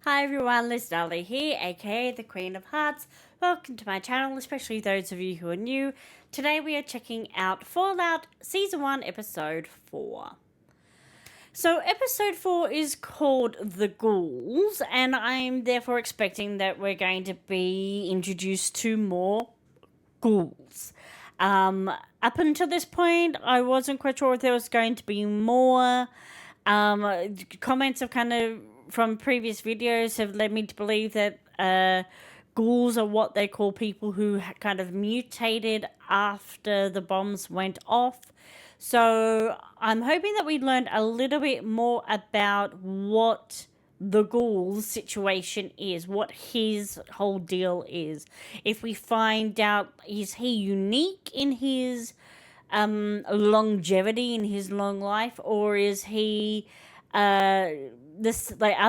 Hi everyone, Lisdalia here, aka the Queen of Hearts. Welcome to my channel, especially those of you who are new. Today we are checking out Fallout Season 1, Episode 4. So Episode 4 is called The Ghouls, and I'm therefore expecting that we're going to be introduced to more ghouls. Up until this point, I wasn't quite sure if there was going to be more. Comments have kind of from previous videos have led me to believe that ghouls are what they call people who kind of mutated after the bombs went off. So I'm hoping that we learned a little bit more about what the ghoul's situation is, what his whole deal is. If we find out, is he unique in his longevity in his long life, or is he are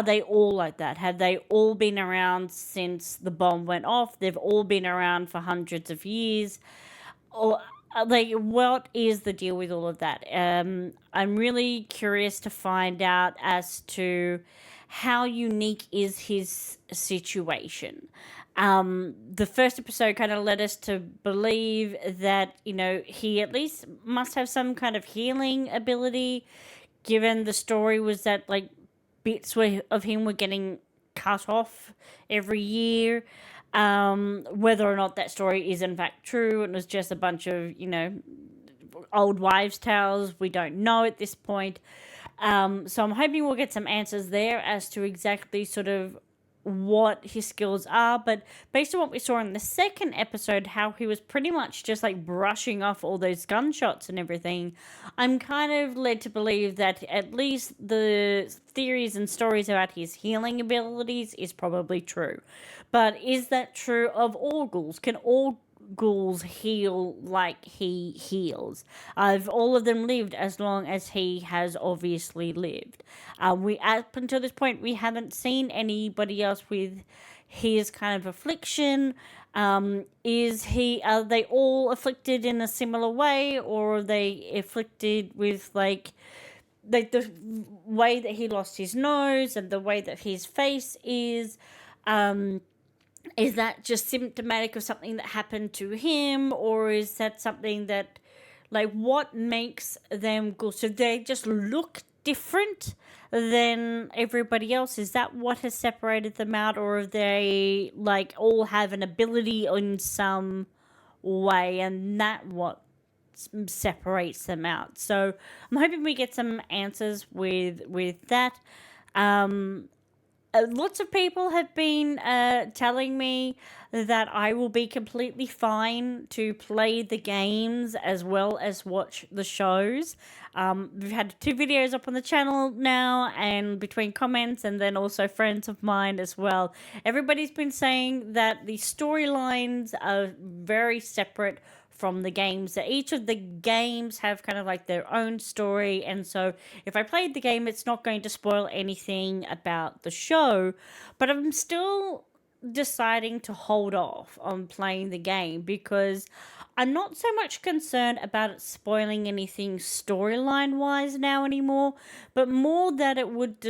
they all like that? Have they all been around since the bomb went off? They've all been around for hundreds of years, or what is the deal with all of that? I'm really curious to find out as to how unique is his situation. The first episode kind of led us to believe that, he at least must have some kind of healing ability, given the story was that, bits of him were getting cut off every year. Whether or not that story is in fact true and was just a bunch of, old wives' tales, we don't know at this point. So I'm hoping we'll get some answers there as to exactly sort of what his skills are, but based on what we saw in the second episode, how he was pretty much just brushing off all those gunshots and everything, I'm kind of led to believe that at least the theories and stories about his healing abilities is probably true. But is that true of all ghouls? Can all ghouls heal like he heals? Have all of them lived as long as he has obviously lived? We up until this point we haven't seen anybody else with his kind of affliction. Are they all afflicted in a similar way, or are they afflicted with the way that he lost his nose and the way that his face is? Is that just symptomatic of something that happened to him, or is that something that, what makes them go? So they just look different than everybody else? Is that what has separated them out, or are they, all have an ability in some way, and that what separates them out? So I'm hoping we get some answers with that. Lots of people have been telling me that I will be completely fine to play the games as well as watch the shows. We've had 2 videos up on the channel now, and between comments and then also friends of mine as well, everybody's been saying that the storylines are very separate from the games, that each of the games have kind of their own story, and so if I played the game, it's not going to spoil anything about the show, but I'm still deciding to hold off on playing the game because I'm not so much concerned about it spoiling anything storyline wise now anymore, but more that it would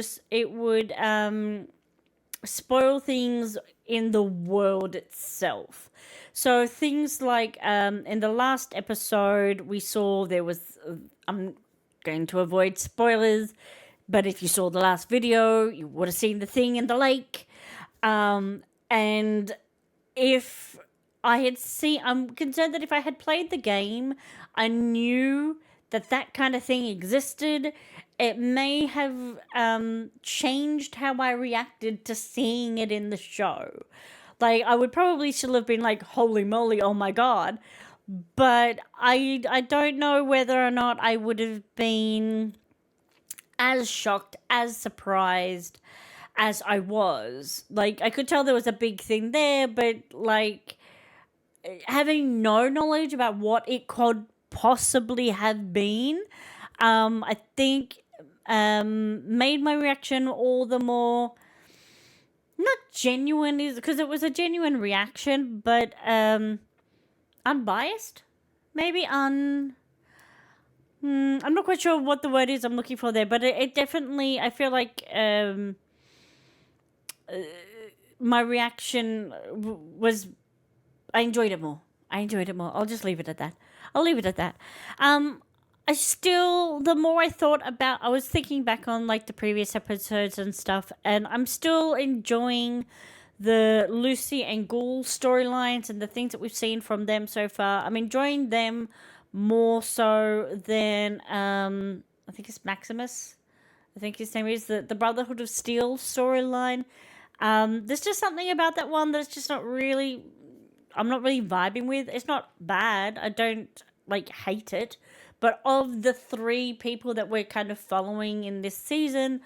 spoil things in the world itself. So things like in the last episode we saw there was, I'm going to avoid spoilers, but if you saw the last video you would have seen the thing in the lake. And if I had seen, I'm concerned that if I had played the game, I knew that kind of thing existed, it may have changed how I reacted to seeing it in the show. I would probably still have been holy moly, oh my god. But I don't know whether or not I would have been as shocked, as surprised as I was. I could tell there was a big thing there, but having no knowledge about what it could possibly have been, I think made my reaction all the more not genuine, because it was a genuine reaction, but unbiased, maybe I'm not quite sure what the word is I'm looking for there, but it definitely, I feel like my reaction was, I enjoyed it more. I'll just leave it at that. I'll leave it at that. I still, the more I thought about, I was thinking back on like the previous episodes and stuff, and I'm still enjoying the Lucy and Ghoul storylines and the things that we've seen from them so far. I'm enjoying them more so than I think it's Maximus. I think his name is the Brotherhood of Steel storyline. There's just something about that one that's just not really, I'm not really vibing with. It's not bad. I don't like hate it. But of the three people that we're kind of following in this season,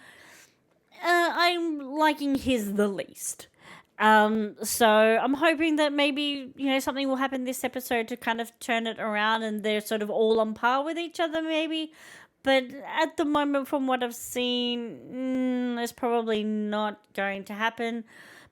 I'm liking his the least. So I'm hoping that maybe, something will happen this episode to kind of turn it around and they're sort of all on par with each other, maybe. But at the moment, from what I've seen, it's probably not going to happen.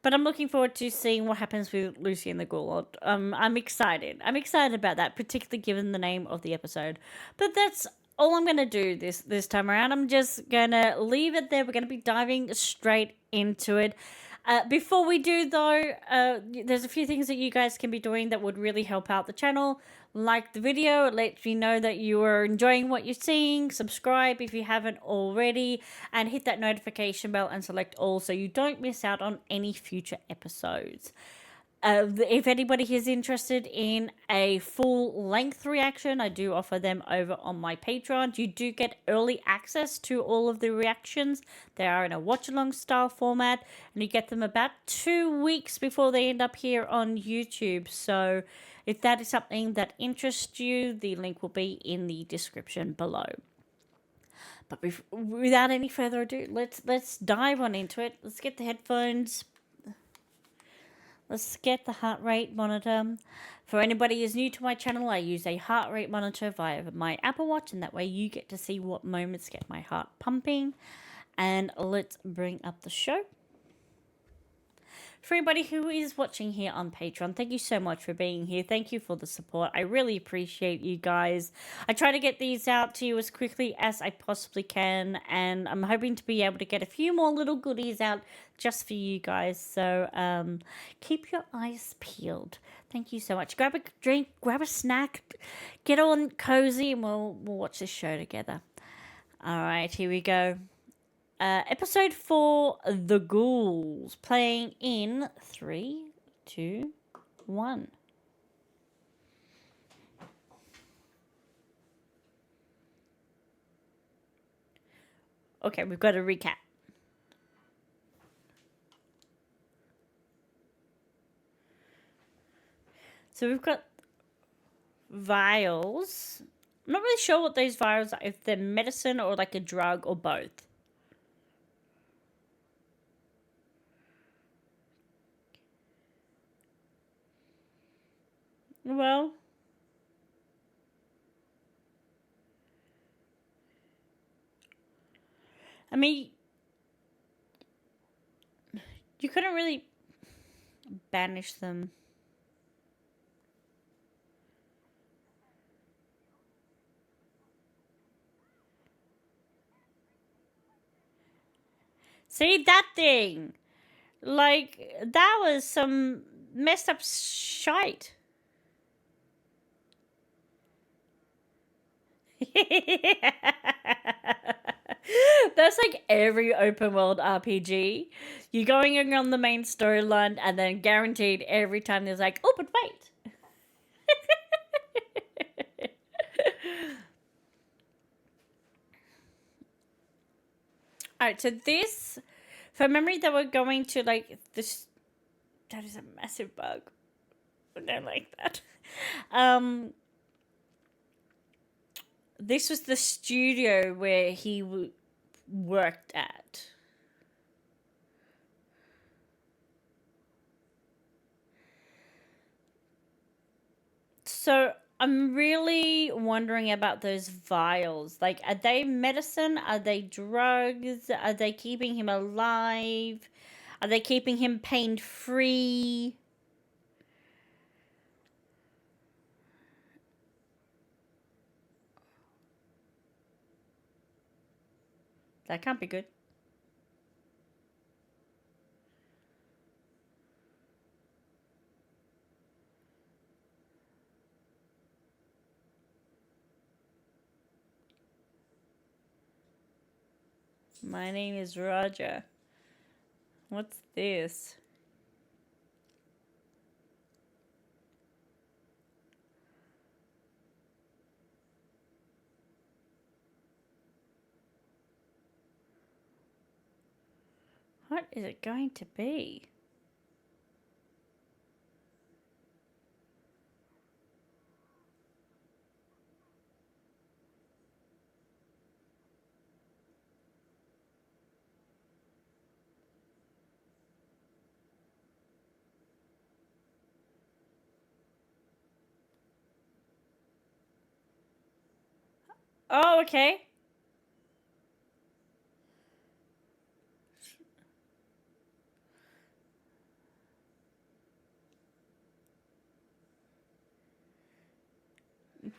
But I'm looking forward to seeing what happens with Lucy and the Ghoul. I'm excited. I'm excited about that, particularly given the name of the episode. But that's all I'm going to do this time around. I'm just going to leave it there. We're going to be diving straight into it. Before we do, though, there's a few things that you guys can be doing that would really help out the channel. Like the video, it lets me know that you are enjoying what you're seeing. Subscribe if you haven't already, and hit that notification bell and select all so you don't miss out on any future episodes. If anybody is interested in a full-length reaction, I do offer them over on my Patreon. You do get early access to all of the reactions. They are in a watch-along style format, and you get them about 2 weeks before they end up here on YouTube. So if that is something that interests you, the link will be in the description below. But without any further ado, let's dive on into it. Let's get the headphones. Let's get the heart rate monitor. For anybody who's new to my channel, I use a heart rate monitor via my Apple Watch, and that way you get to see what moments get my heart pumping. And let's bring up the show. For anybody who is watching here on Patreon, thank you so much for being here. Thank you for the support. I really appreciate you guys. I try to get these out to you as quickly as I possibly can, and I'm hoping to be able to get a few more little goodies out just for you guys. So keep your eyes peeled. Thank you so much. Grab a drink, grab a snack, get on cozy, and we'll watch this show together. All right, here we go. Episode 4, The Ghouls, playing in 3, 2, 1. Okay, we've got a recap. So we've got vials. I'm not really sure what those vials are, if they're medicine or like a drug or both. Well, I mean, you couldn't really banish them. See, that thing? Like, that was some messed up shite. That's like every open world RPG. You're going around the main storyline, and then guaranteed every time there's like, oh, but wait. Alright, so this, from memory, that we're going to like this. That is a massive bug. I don't like that. This was the studio where he worked at. So I'm really wondering about those vials. Like, are they medicine? Are they drugs? Are they keeping him alive? Are they keeping him pain-free? That can't be good. My name is Roger. What's this? What is it going to be? Oh, okay.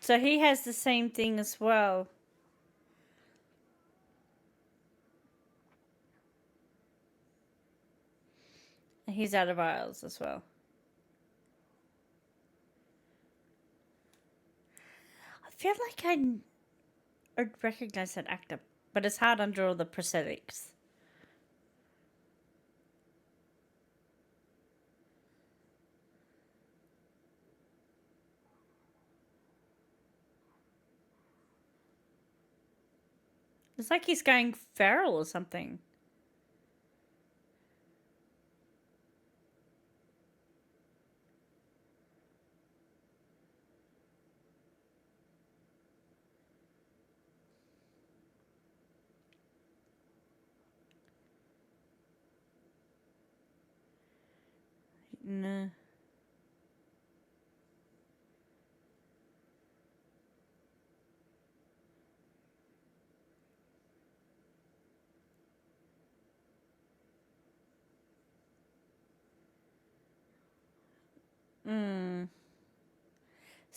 So he has the same thing as well. He's out of Isles as well. I feel like I'd recognize that actor, but it's hard under all the prosthetics. It's like he's going feral or something. No.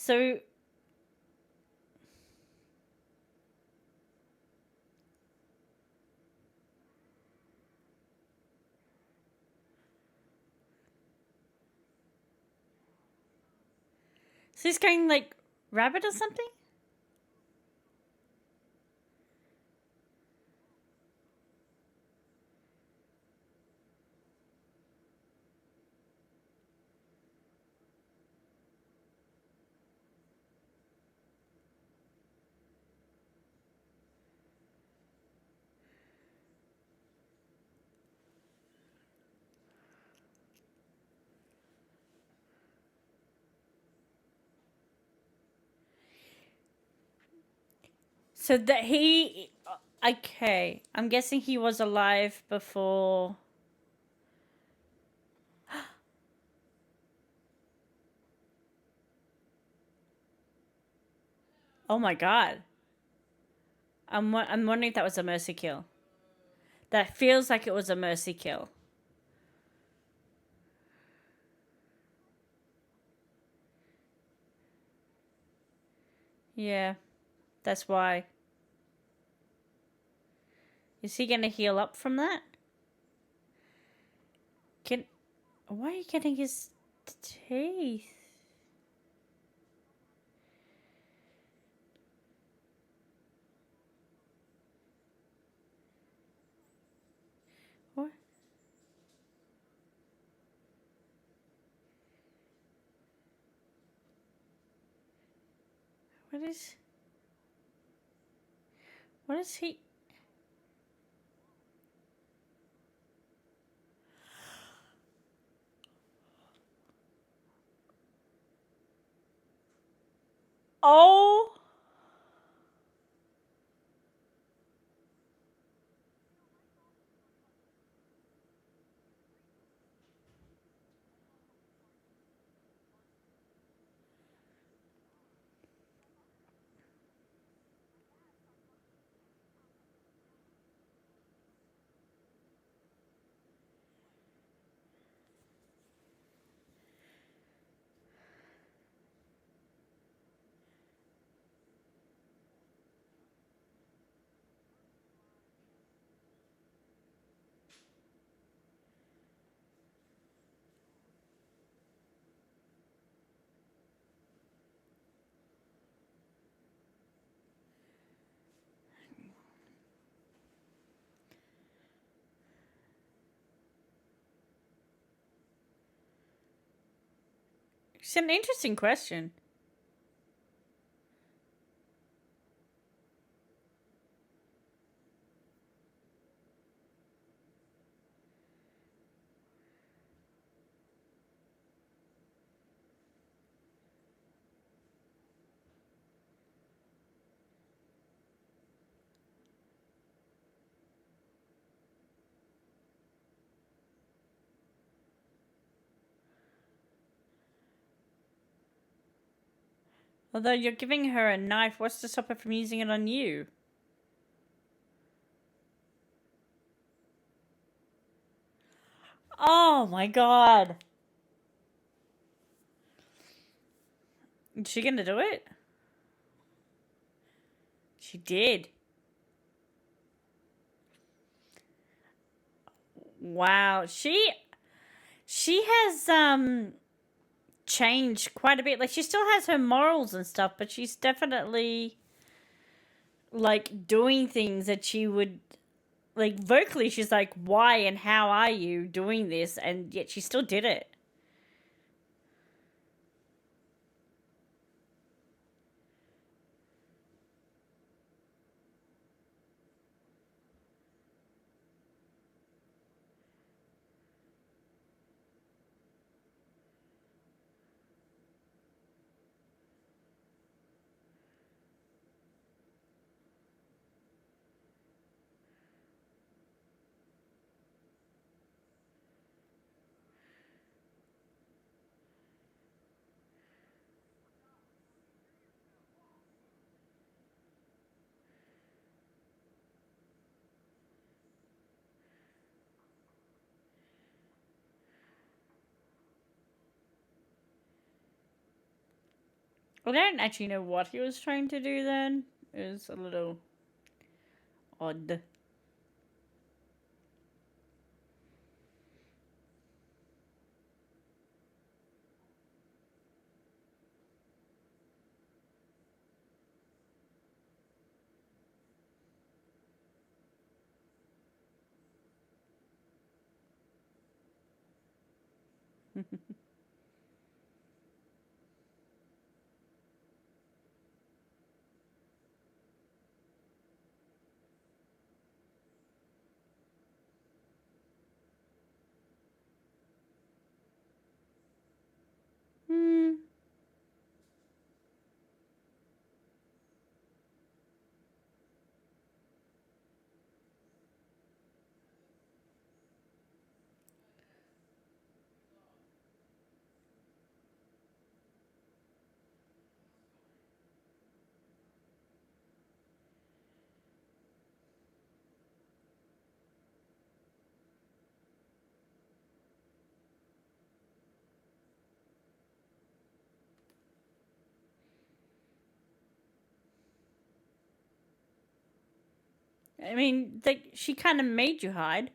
So he's going like rabbit or something? So that he okay, I'm guessing he was alive before. Oh my god. I'm wondering if that was a mercy kill. That feels like it was a mercy kill. Yeah, that's why. Is he gonna heal up from that? Why are you getting his teeth? What? What is? What is he? Oh! It's an interesting question. Although you're giving her a knife, what's to stop her from using it on you? Oh my god. Is she gonna do it? She did. Wow. She has changed quite a bit. Like, she still has her morals and stuff, but she's definitely like doing things that she would, like, vocally she's like, why and how are you doing this? And yet she still did it. I don't actually know what he was trying to do then. It was a little odd. Hmm. I mean, she kind of made you hide.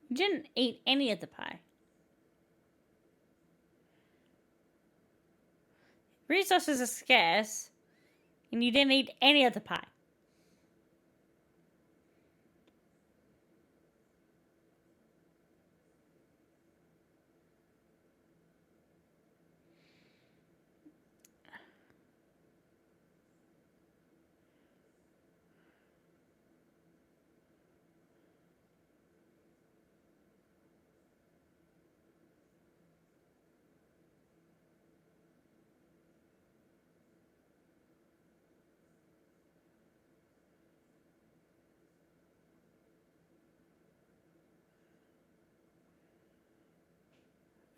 You didn't eat any of the pie. Resources are scarce, and you didn't eat any of the pie.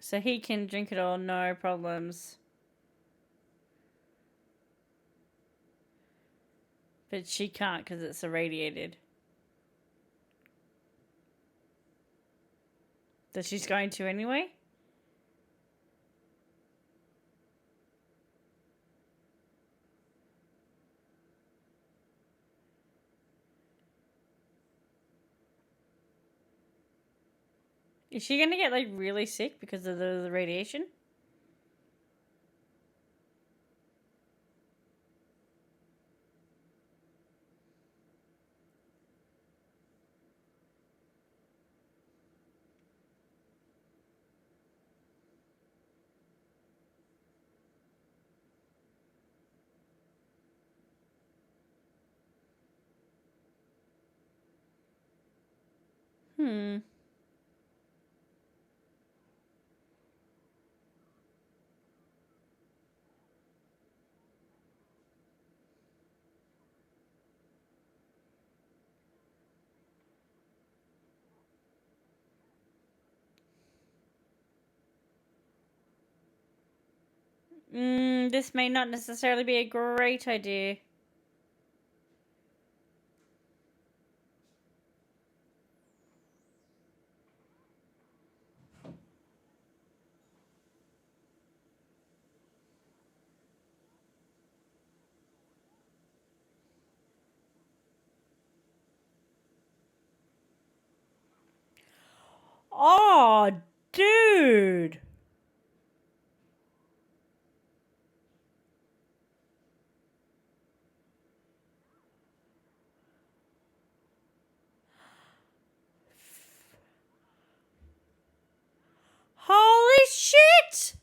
So he can drink it all, no problems. But she can't because it's irradiated. That she's going to anyway? Is she gonna get like really sick because of the radiation? Hmm. This may not necessarily be a great idea. Oh, dude. Holy shit!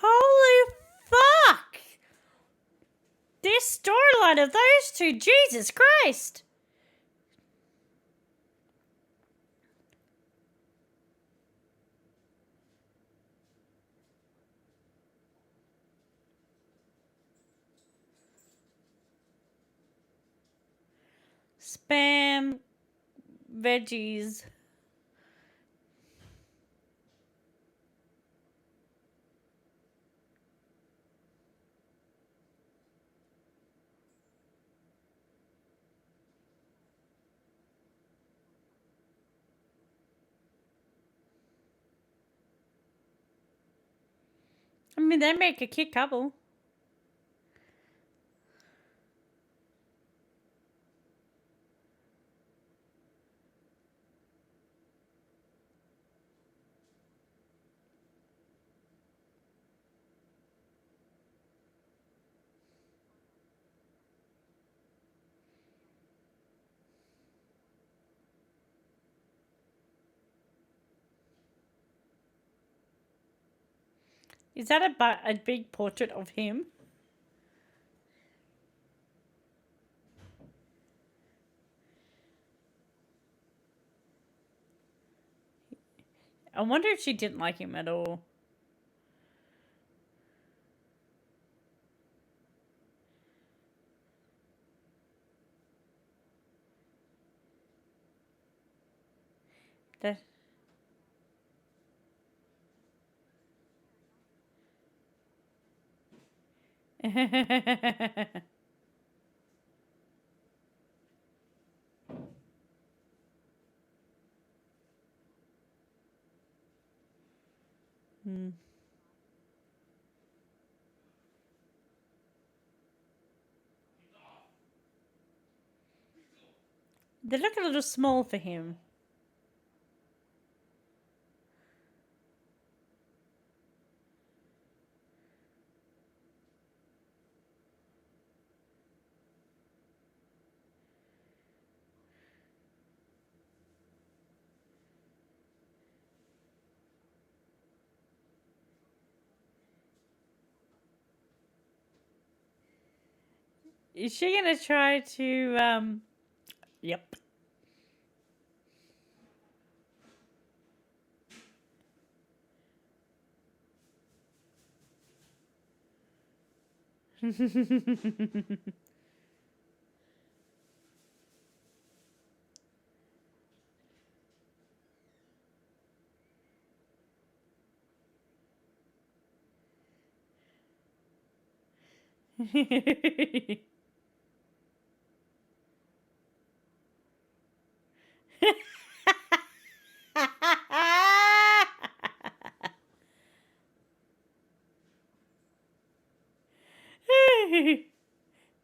Holy fuck! This storyline of those two, Jesus Christ! Spam veggies. I mean, they make a cute couple. Is that a big portrait of him? I wonder if she didn't like him at all. That... Hmm. They look a little small for him. Is she gonna try to, Yep.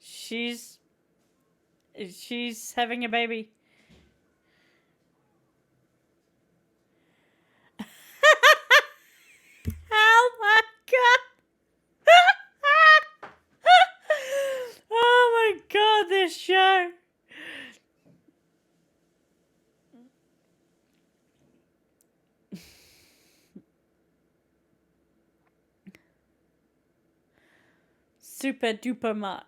she's having a baby. Oh my god! Oh my god, this show! Super duper mutt.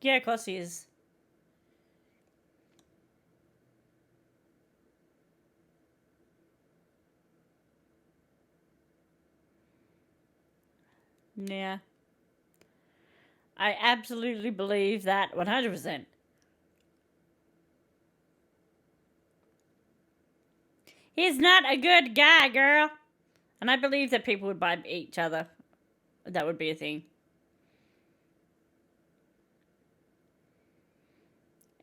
Yeah, of course he is. Yeah. I absolutely believe that 100%. He's not a good guy, girl. And I believe that people would buy each other. That would be a thing.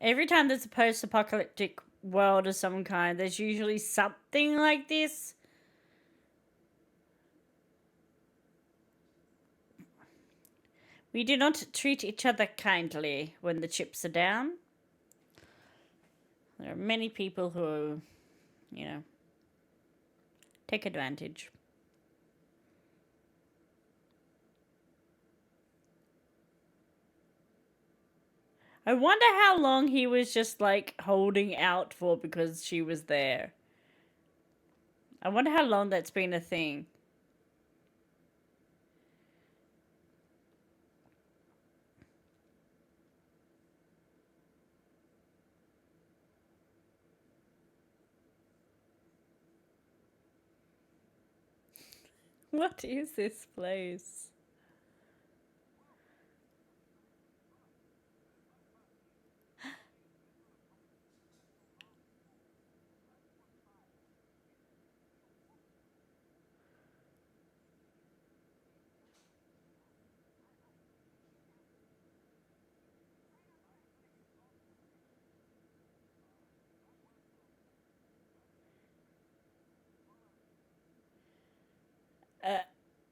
Every time there's a post-apocalyptic world of some kind, there's usually something like this. We do not treat each other kindly when the chips are down. There are many people who, take advantage. I wonder how long he was just like holding out for because she was there. I wonder how long that's been a thing. What is this place?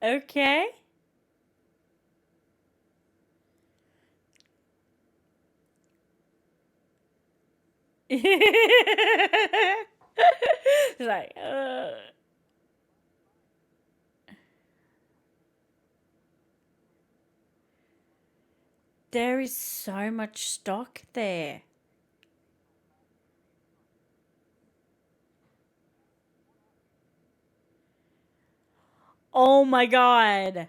Okay. It's like, there is so much stock there. Oh my god.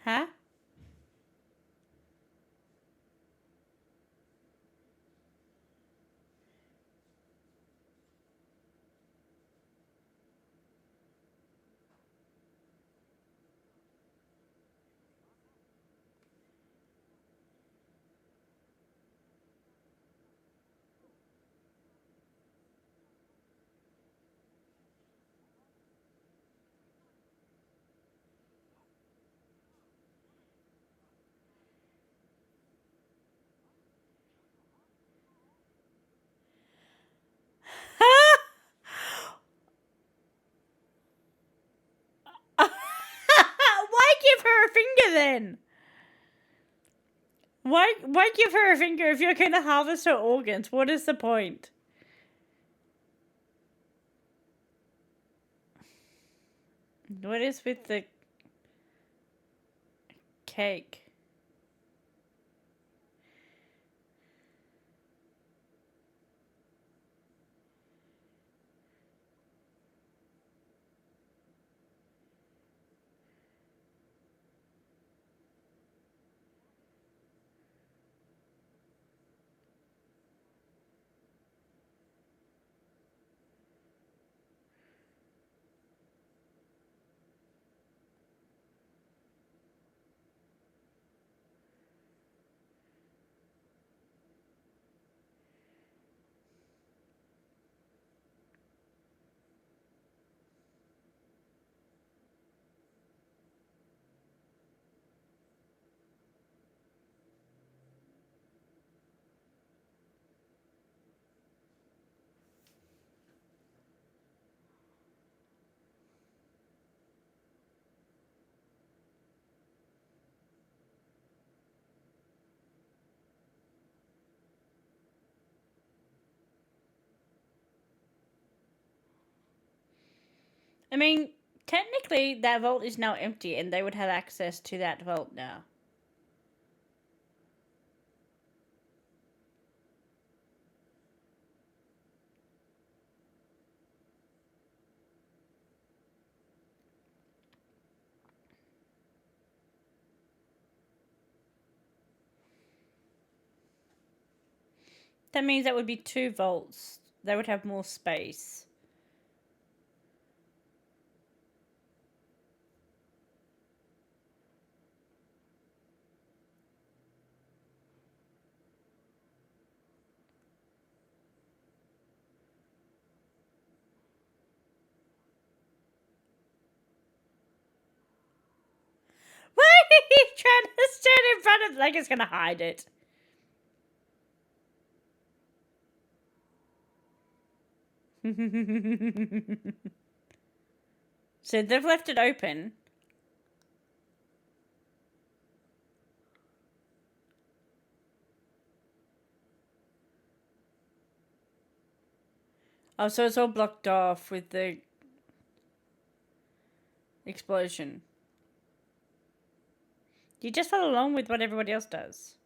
Huh? then? Why give her a finger if you're going to harvest her organs? What is the point? What is with the cake? I mean, technically, that vault is now empty, and they would have access to that vault now. That means that would be 2 vaults. They would have more space. Why are you trying to stand in front of like it's gonna hide it? So they've left it open. Oh, so it's all blocked off with the explosion. You just follow along with what everybody else does.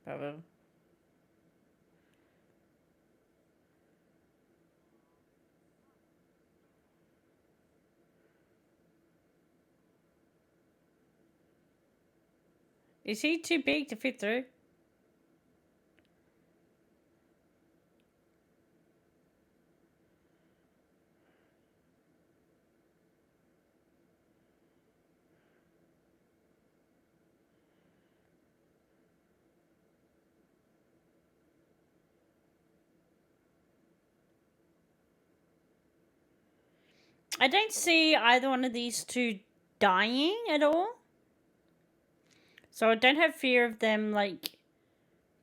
Probably. Is he too big to fit through? I don't see either one of these two dying at all. So I don't have fear of them, like,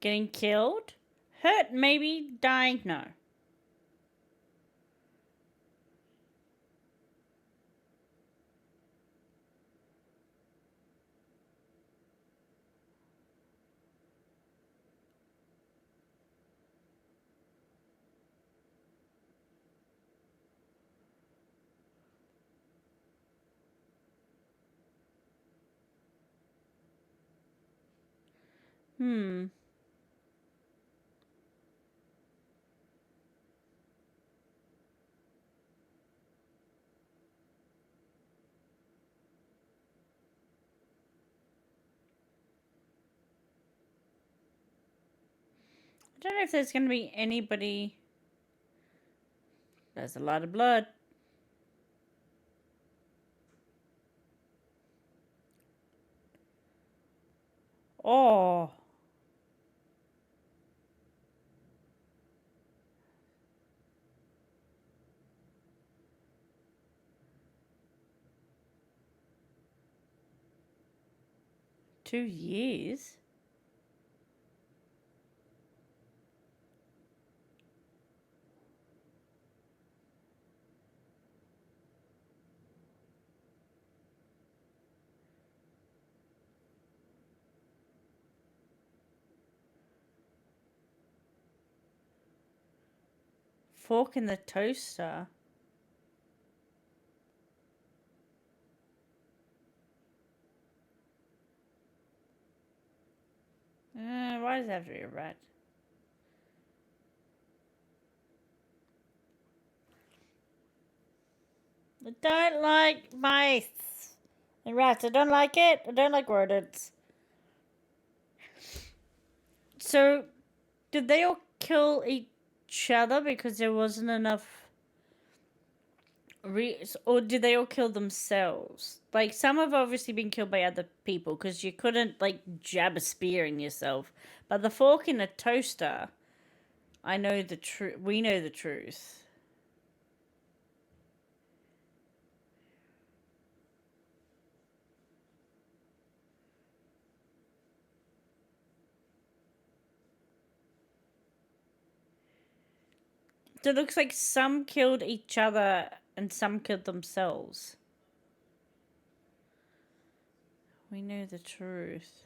getting killed. Hurt, maybe. Dying, no. Hmm. I don't know if there's going to be anybody. There's a lot of blood. Oh. $2 years? Fork in the toaster. Why does it have to be a rat? I don't like mice and rats. I don't like it. I don't like rodents. So, did they all kill each other because there wasn't enough? Or did they all kill themselves? Like, some have obviously been killed by other people because you couldn't, like, jab a spear in yourself. But the fork in a toaster, I know the truth. We know the truth. So it looks like some killed each other and some killed themselves. We know the truth.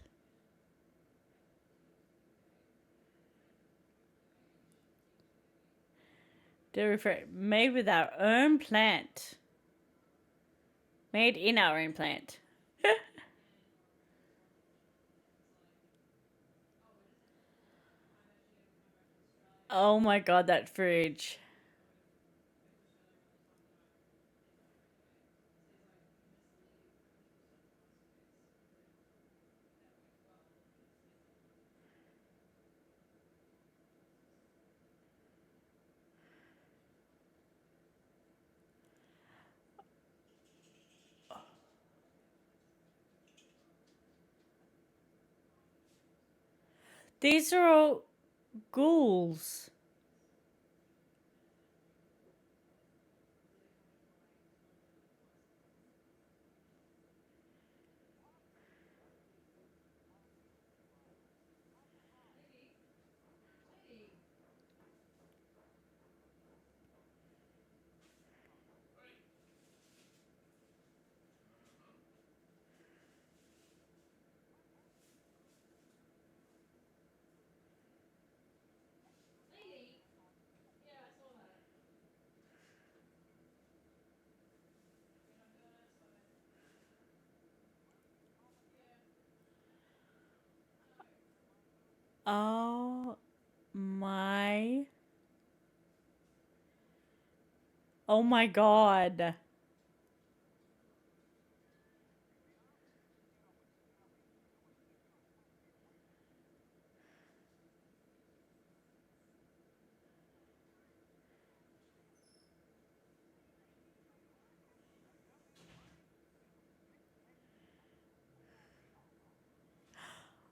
Dairy free, made with our own plant. Made in our own plant. Oh my god, that fridge. These are all ghouls. Oh my. Oh my god.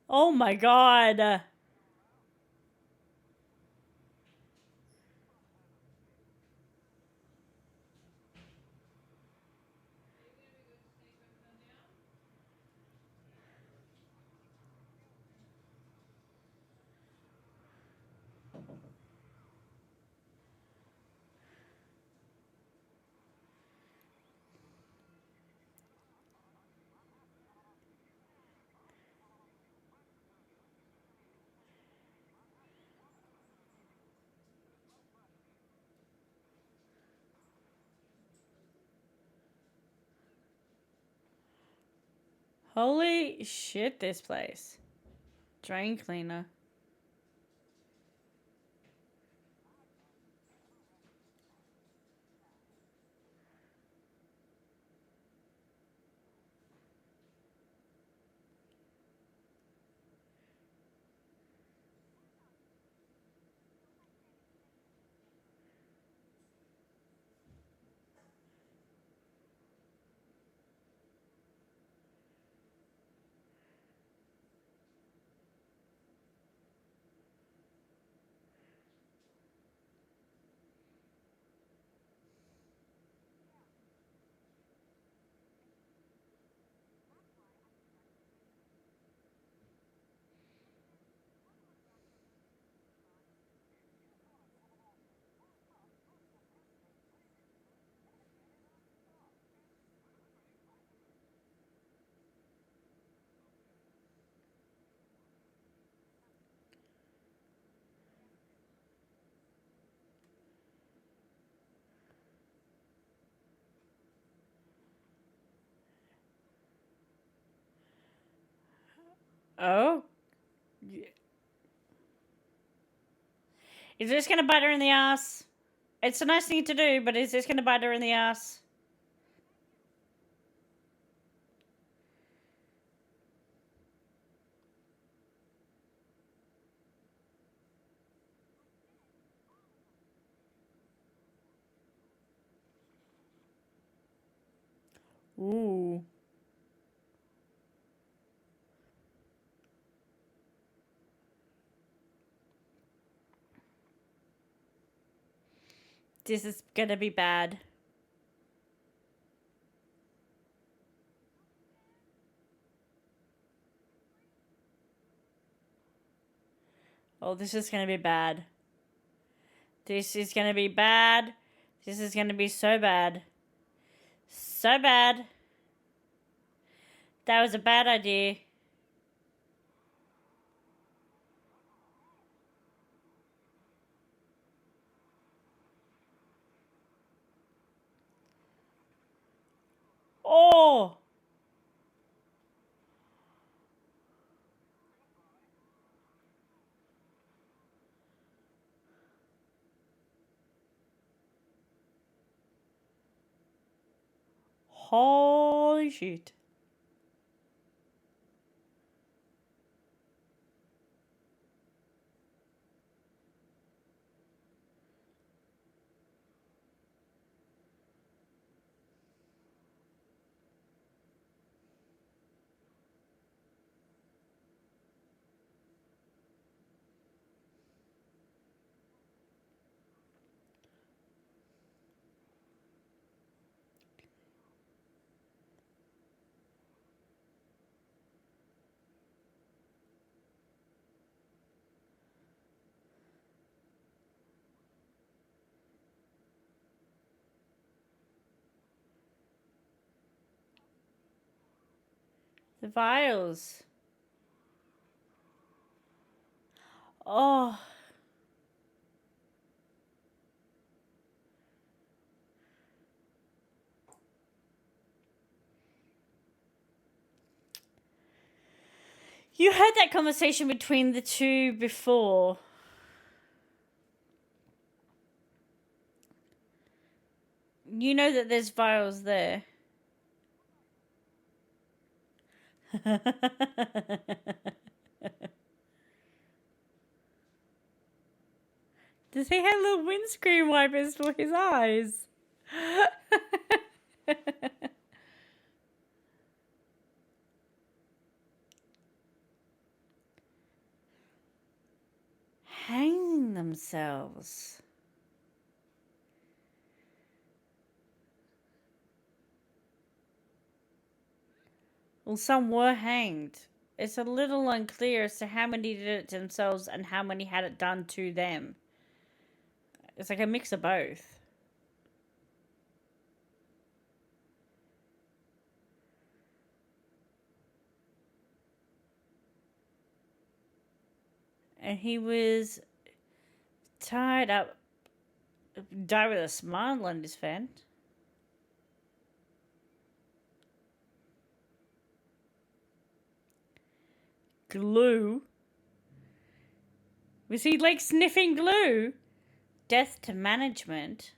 Oh my god. Holy shit, this place. Drain cleaner. Oh. Is this gonna bite her in the ass? It's a nice thing to do, but is this gonna bite her in the ass? Ooh. This is gonna be bad. Oh, this is gonna be bad. This is gonna be bad. This is gonna be so bad. So bad. That was a bad idea. Oh! Holy shit. The vials. Oh. You had that conversation between the two before. You know that there's vials there. Does he have little windscreen wipers for his eyes? Hanging themselves. Well, some were hanged. It's a little unclear as to how many did it themselves and how many had it done to them. It's like a mix of both. And he was tied up, died with a smile on his face. Glue? Was he like sniffing glue? Death to management.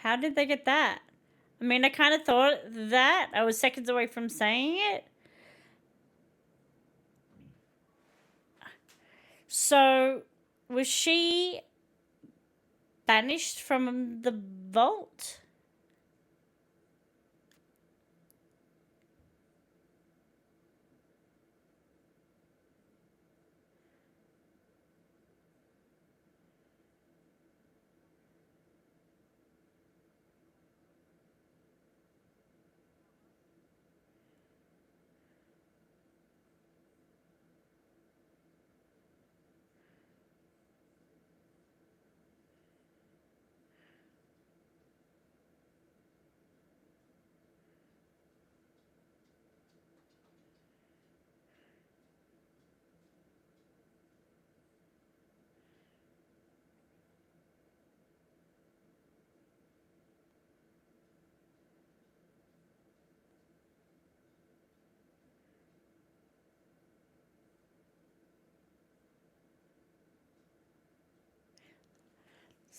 How did they get that? I mean, I kind of thought that. I was seconds away from saying it. So, was she banished from the vault?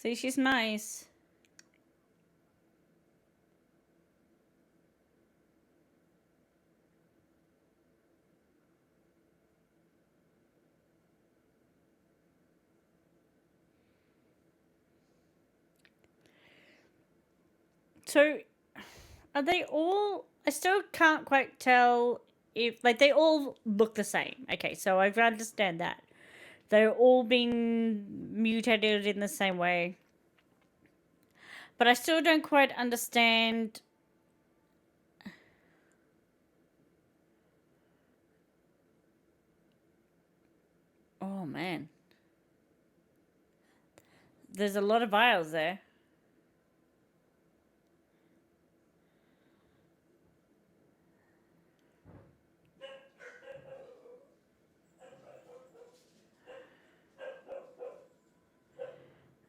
See, she's nice. So, are they all... I still can't quite tell if... Like, they all look the same. Okay, so I understand that. They're all being mutated in the same way. But I still don't quite understand... Oh, man. There's a lot of vials there.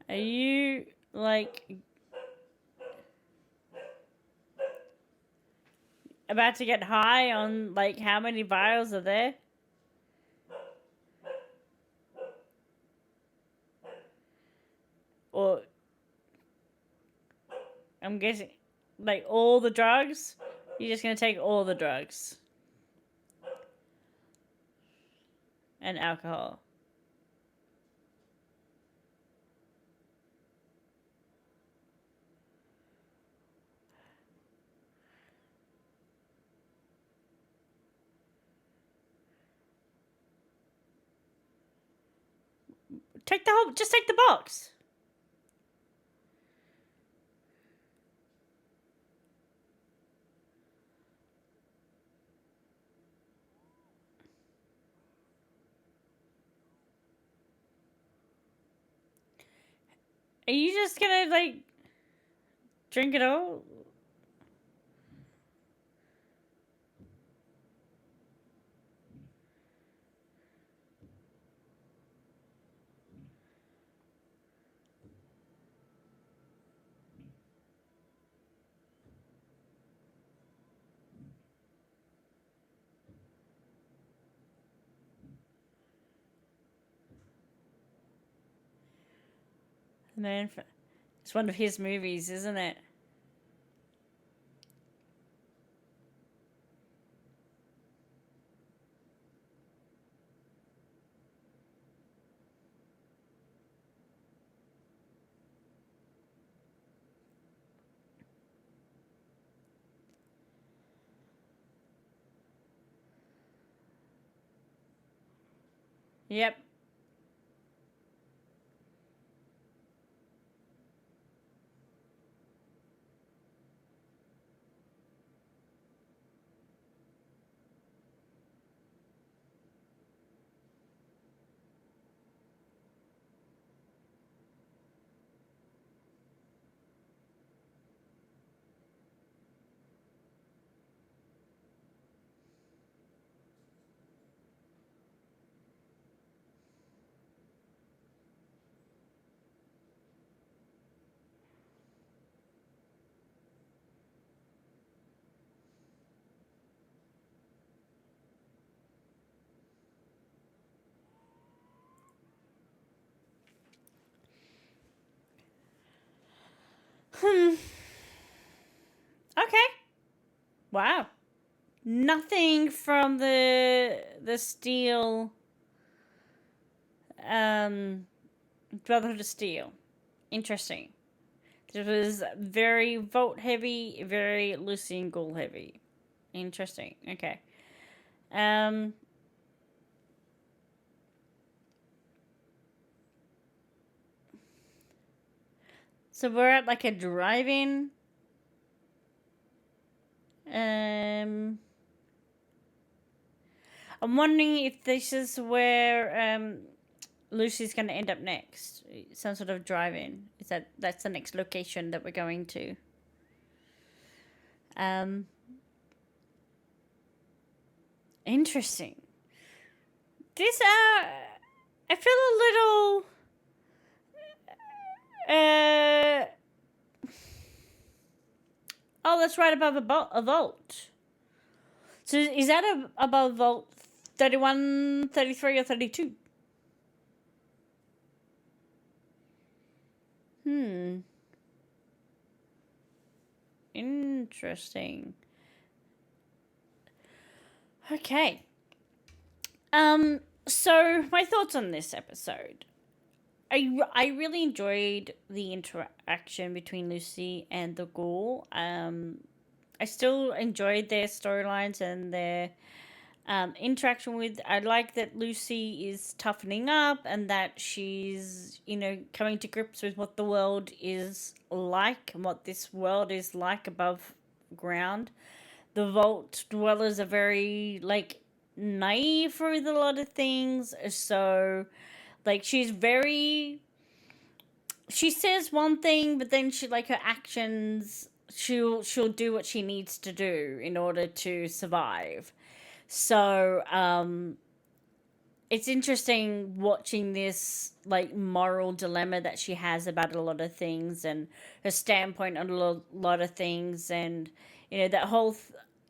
Are you, like, about to get high on, like, how many vials are there? Or, I'm guessing, like, all the drugs? You're just gonna take all the drugs. And alcohol. Just take the box. Are you just gonna, like, drink it all? Man, it's one of his movies, isn't it? Yep. Okay. Wow. Nothing from the Steel Brotherhood of Steel. Interesting. This was very Vault heavy, very Lucian Ghoul heavy. Interesting. Okay. I So we're at like a drive-in. I'm wondering if this is where Lucy's going to end up next. Some sort of drive-in. That's the next location that we're going to? Interesting. This I feel a little oh, that's right above a vault. So is that above vault 31, 33, or 32? Hmm. Interesting. Okay. Um. So my thoughts on this episode. I really enjoyed the interaction between Lucy and the ghoul. I still enjoyed their storylines and their interaction with. I like that Lucy is toughening up and that she's, coming to grips with what the world is like and what this world is like above ground. The Vault dwellers are very, like, naive with a lot of things. So, like, she says one thing, but then her actions, she'll do what she needs to do in order to survive. So, it's interesting watching this, like, moral dilemma that she has about a lot of things and her standpoint on a lot of things, and that whole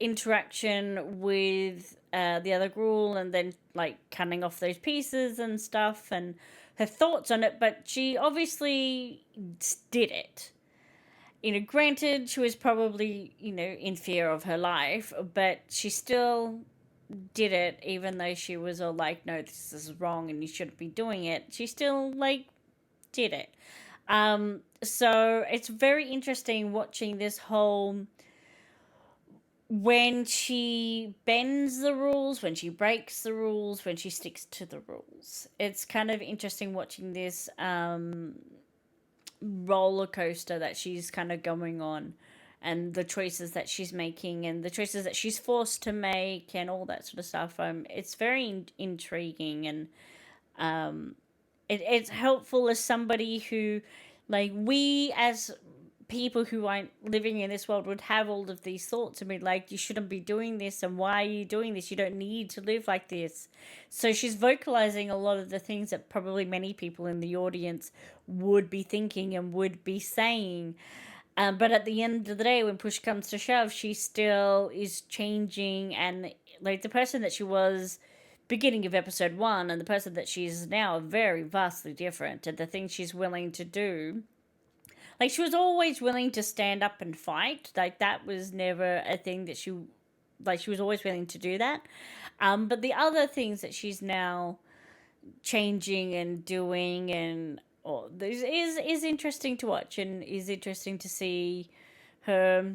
interaction with the other Gruul, and then, like, cutting off those pieces and stuff, and her thoughts on it. But she obviously did it. Granted, she was probably, in fear of her life, but she still did it, even though she was all like, no, this is wrong and you shouldn't be doing it. She still, like, did it. So it's very interesting watching this whole, when she bends the rules, when she breaks the rules, when she sticks to the rules. It's kind of interesting watching this roller coaster that she's kind of going on, and the choices that she's making and the choices that she's forced to make and all that sort of stuff. It's very intriguing, and it's helpful as somebody who, like, we as people who aren't living in this world would have all of these thoughts and be like, you shouldn't be doing this, and why are you doing this? You don't need to live like this. So she's vocalizing a lot of the things that probably many people in the audience would be thinking and would be saying. But at the end of the day, when push comes to shove, she still is changing, and, like, the person that she was beginning of episode 1 and the person that she is now are very vastly different, and the things she's willing to do, like, she was always willing to stand up and fight. Like, that was never a thing that she was always willing to do that. But the other things that she's now changing and doing, and this is interesting to watch, and is interesting to see her,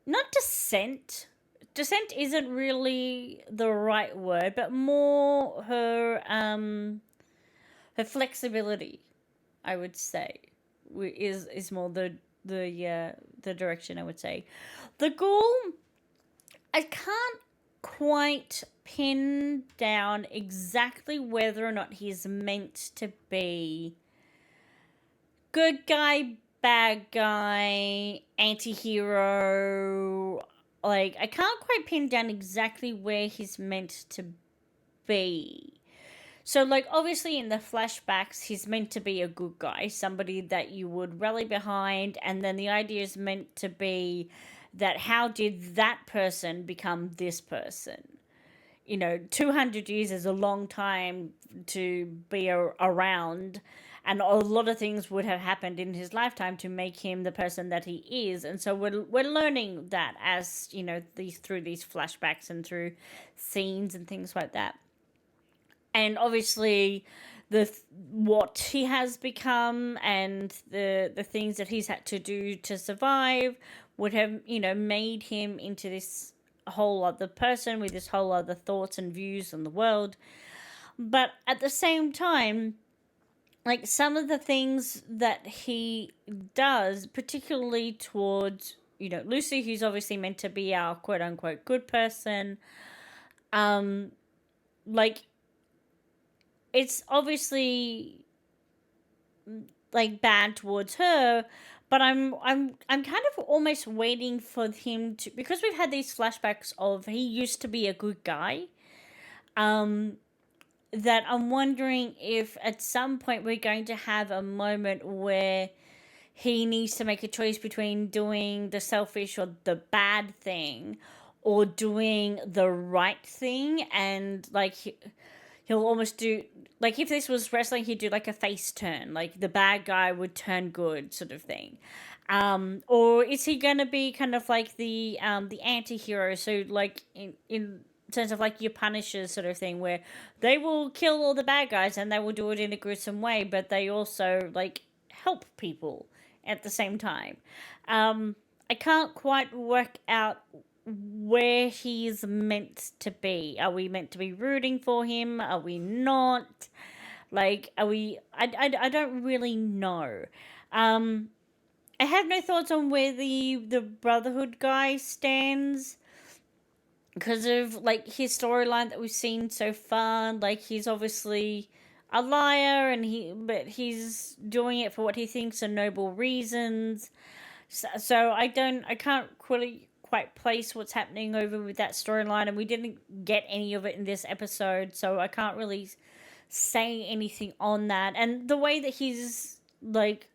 not dissent. Dissent isn't really the right word, but more her flexibility, I would say, is more the direction I would say. The Ghoul, I can't quite pin down exactly whether or not he's meant to be good guy, bad guy, anti-hero. Like, I can't quite pin down exactly where he's meant to be. So, like, obviously in the flashbacks, he's meant to be a good guy, somebody that you would rally behind, and then the idea is meant to be that how did that person become this person? 200 years is a long time to be around, and a lot of things would have happened in his lifetime to make him the person that he is. And so we're learning that as, through these flashbacks and through scenes and things like that. And obviously what he has become and the things that he's had to do to survive would have, made him into this whole other person with this whole other thoughts and views on the world. But at the same time, like, some of the things that he does, particularly towards, Lucy, who's obviously meant to be our quote unquote good person, like, it's obviously, like, bad towards her, but I'm kind of almost waiting for him to, because we've had these flashbacks of he used to be a good guy, that I'm wondering if at some point we're going to have a moment where he needs to make a choice between doing the selfish or the bad thing, or doing the right thing, and, like, he'll almost do, like, if this was wrestling, he'd do like a face turn, like the bad guy would turn good, sort of thing. Or is he gonna be kind of like the anti-hero, so like in terms of like your Punishers sort of thing, where they will kill all the bad guys and they will do it in a gruesome way, but they also like help people at the same time. I can't quite work out where he's meant to be. Are we meant to be rooting for him? Are we not? Like, are we? I don't really know. Um, I have no thoughts on where the Brotherhood guy stands because of like his storyline that we've seen so far. Like, he's obviously a liar, and but he's doing it for what he thinks are noble reasons. So I can't really quite place what's happening over with that storyline, and we didn't get any of it in this episode, so I can't really say anything on that. And the way that he's like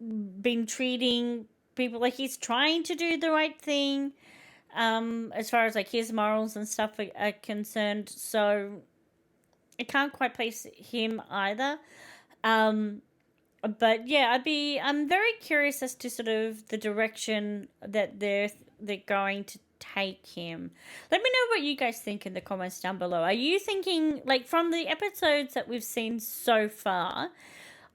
been treating people, like he's trying to do the right thing, as far as like his morals and stuff are concerned. So I can't quite place him either. But yeah, I'm very curious as to sort of the direction that they're going to take him. Let me know what you guys think in the comments down below. Are you thinking, like, from the episodes that we've seen so far,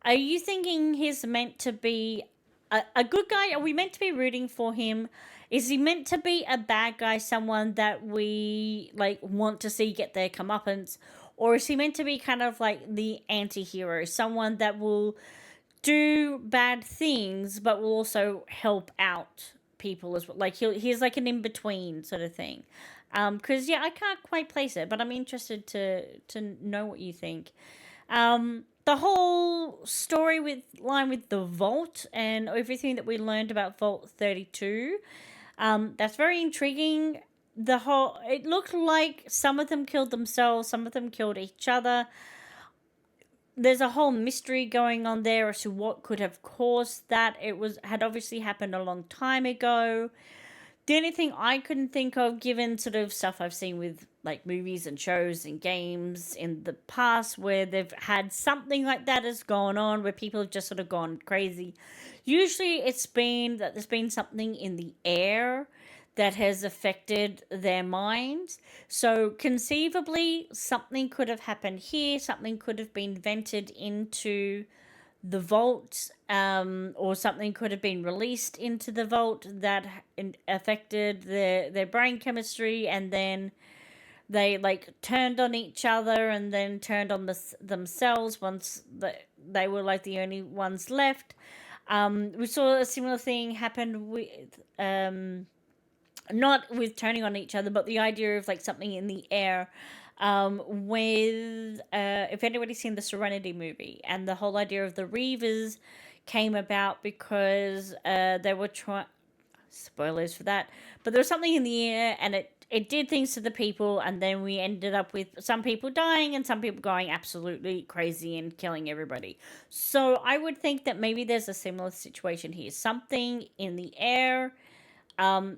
are you thinking he's meant to be a good guy? Are we meant to be rooting for him? Is he meant to be a bad guy, someone that we like want to see get their comeuppance? Or is he meant to be kind of like the anti-hero, someone that will do bad things but will also help out people as well? Like, he's like an in-between sort of thing. Because yeah, I can't quite place it, but I'm interested to know what you think. The whole story with the vault and everything that we learned about Vault 32, that's very intriguing. It looked like some of them killed themselves, some of them killed each other. There's a whole mystery going on there as to what could have caused that. Had obviously happened a long time ago. The only thing I couldn't think of, given sort of stuff I've seen with like movies and shows and games in the past where they've had something like that has gone on, where people have just sort of gone crazy. Usually it's been that there's been something in the air that has affected their minds. So conceivably, something could have happened here, something could have been vented into the vault, or something could have been released into the vault that affected their brain chemistry, and then they like turned on each other and then turned on themselves once they were like the only ones left. We saw a similar thing happen with not with turning on each other, but the idea of like something in the air, with if anybody's seen the Serenity movie, and the whole idea of the Reavers came about because they were trying, spoilers for that, but there was something in the air and it did things to the people, and then we ended up with some people dying and some people going absolutely crazy and killing everybody. So I would think that maybe there's a similar situation here. Something in the air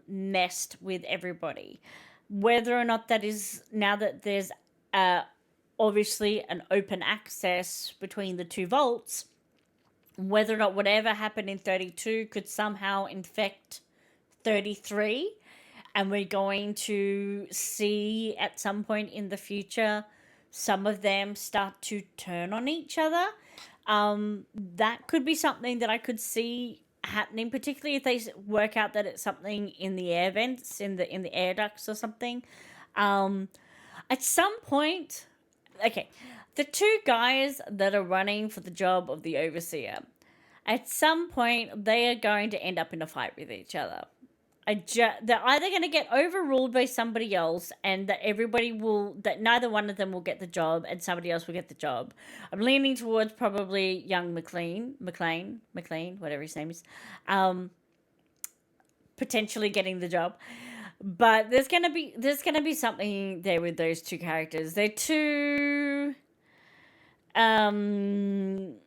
messed with everybody. Whether or not that is, now that there's obviously an open access between the two vaults, whether or not whatever happened in 32 could somehow infect 33, and we're going to see at some point in the future some of them start to turn on each other. That could be something that I could see happening, particularly if they work out that it's something in the air vents, in the air ducts or something. At some point, okay, the two guys that are running for the job of the overseer, at some point they are going to end up in a fight with each other. They're either going to get overruled by somebody else, and that neither one of them will get the job, and somebody else will get the job. I'm leaning towards probably young McLean, whatever his name is, potentially getting the job. But there's gonna be something there with those two characters. They're too, I don't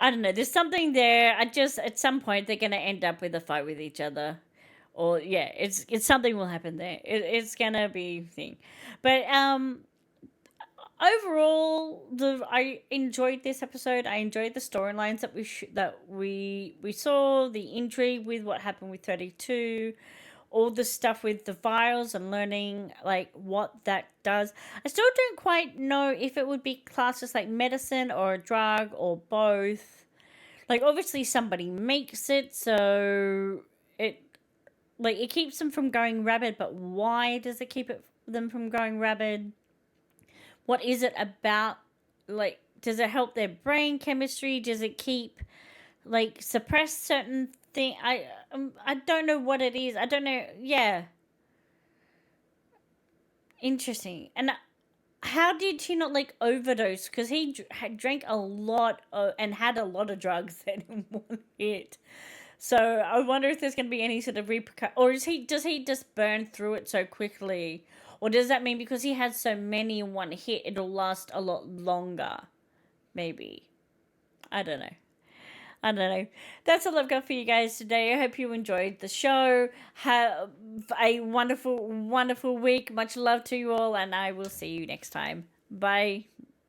know. There's something there. At some point they're gonna end up with a fight with each other. Or yeah, it's something will happen there. It's gonna be thing, but overall, I enjoyed this episode. I enjoyed the storylines that we saw, the intrigue with what happened with 32, all the stuff with the vials and learning like what that does. I still don't quite know if it would be classed as like medicine or a drug or both. Like obviously somebody makes it, so it keeps them from going rabid, but why does it keep them from going rabid? What is it about? Like, does it help their brain chemistry? Does it keep like suppress certain thing? I don't know what it is. I don't know. Yeah, interesting. And how did he not like overdose? Because he drank a lot and had a lot of drugs in one hit. So I wonder if there's going to be any sort of repercussion, or does he just burn through it so quickly, or does that mean because he had so many in one hit, it'll last a lot longer? Maybe. I don't know. I don't know. That's all I've got for you guys today. I hope you enjoyed the show. Have a wonderful, wonderful week. Much love to you all, and I will see you next time. Bye.